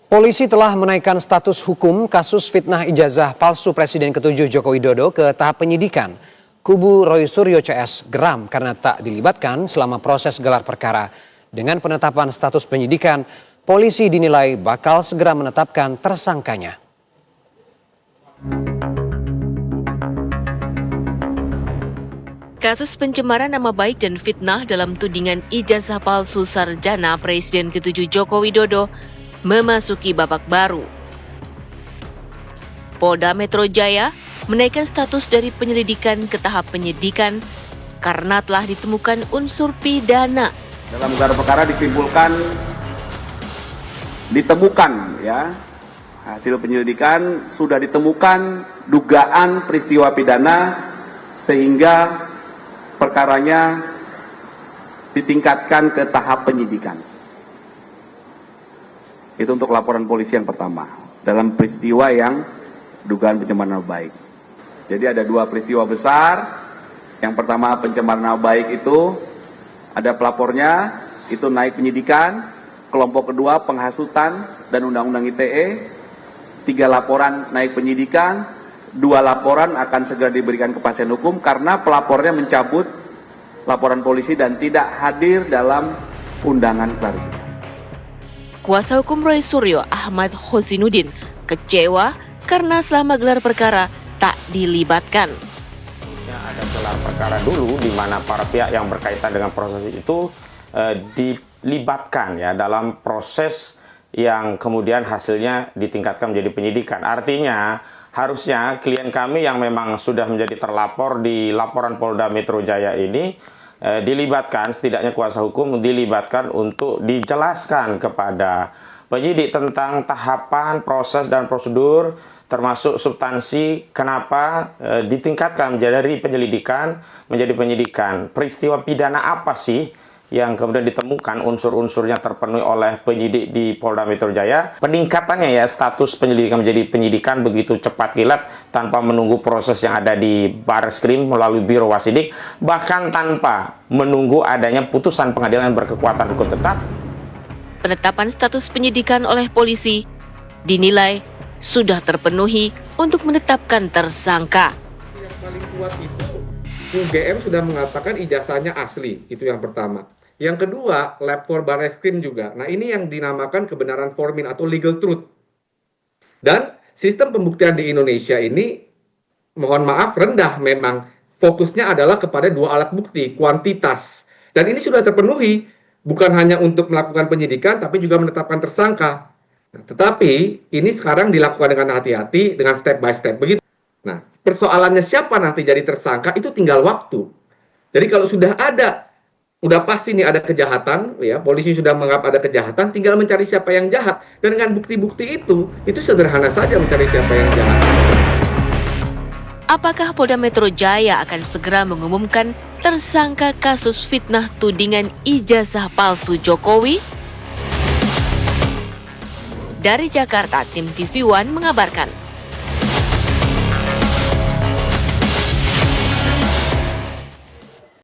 Polisi telah menaikkan status hukum kasus fitnah ijazah palsu Presiden ke-7 Joko Widodo ke tahap penyidikan. Kubu Roy Suryo CS geram karena tak dilibatkan selama proses gelar perkara. Dengan penetapan status penyidikan, polisi dinilai bakal segera menetapkan tersangkanya. Kasus pencemaran nama baik dan fitnah dalam tudingan ijazah palsu sarjana Presiden ke-7 Joko Widodo memasuki babak baru. Polda Metro Jaya menaikkan status dari penyelidikan ke tahap penyidikan karena telah ditemukan unsur pidana. Dalam gelar perkara ditemukan hasil penyelidikan sudah ditemukan dugaan peristiwa pidana sehingga perkaranya ditingkatkan ke tahap penyidikan. Itu untuk laporan polisi yang pertama dalam peristiwa yang dugaan pencemaran nama baik. Jadi ada dua peristiwa besar. Yang pertama pencemaran nama baik itu ada pelapornya, itu naik penyidikan. Kelompok kedua penghasutan dan undang-undang ITE. 3 laporan naik penyidikan, 2 laporan akan segera diberikan kepastian hukum karena pelapornya mencabut laporan polisi dan tidak hadir dalam undangan klarifikasi. Kuasa hukum Roy Suryo Ahmad Hosinuddin kecewa karena selama gelar perkara tak dilibatkan. Ada gelar perkara dulu di mana para pihak yang berkaitan dengan proses itu dilibatkan dalam proses yang kemudian hasilnya ditingkatkan menjadi penyidikan. Artinya harusnya klien kami yang memang sudah menjadi terlapor di laporan Polda Metro Jaya ini dilibatkan, setidaknya kuasa hukum dilibatkan untuk dijelaskan kepada penyidik tentang tahapan, proses dan prosedur termasuk substansi kenapa ditingkatkan dari penyelidikan menjadi penyidikan. Peristiwa pidana apa sih yang kemudian ditemukan unsur-unsurnya terpenuhi oleh penyidik di Polda Metro Jaya. Peningkatannya status penyelidikan menjadi penyidikan begitu cepat kilat tanpa menunggu proses yang ada di Barreskrim melalui Biro Wasidik, bahkan tanpa menunggu adanya putusan pengadilan yang berkekuatan hukum tetap. Penetapan status penyidikan oleh polisi dinilai sudah terpenuhi untuk menetapkan tersangka. Yang paling kuat itu UGM sudah mengatakan ijazahnya asli, itu yang pertama. Yang kedua, lab for Barreskrim juga. Nah, ini yang dinamakan kebenaran formin atau legal truth. Dan sistem pembuktian di Indonesia ini, mohon maaf, rendah memang. Fokusnya adalah kepada 2 alat bukti, kuantitas. Dan ini sudah terpenuhi, bukan hanya untuk melakukan penyidikan, tapi juga menetapkan tersangka. Nah, tetapi ini sekarang dilakukan dengan hati-hati, dengan step by step. Begitu. Nah, persoalannya siapa nanti jadi tersangka itu tinggal waktu. Jadi kalau udah pasti nih ada kejahatan, polisi sudah menganggap ada kejahatan, tinggal mencari siapa yang jahat. Dan dengan bukti-bukti itu sederhana saja mencari siapa yang jahat. Apakah Polda Metro Jaya akan segera mengumumkan tersangka kasus fitnah tudingan ijazah palsu Jokowi? Dari Jakarta, tim TV One mengabarkan.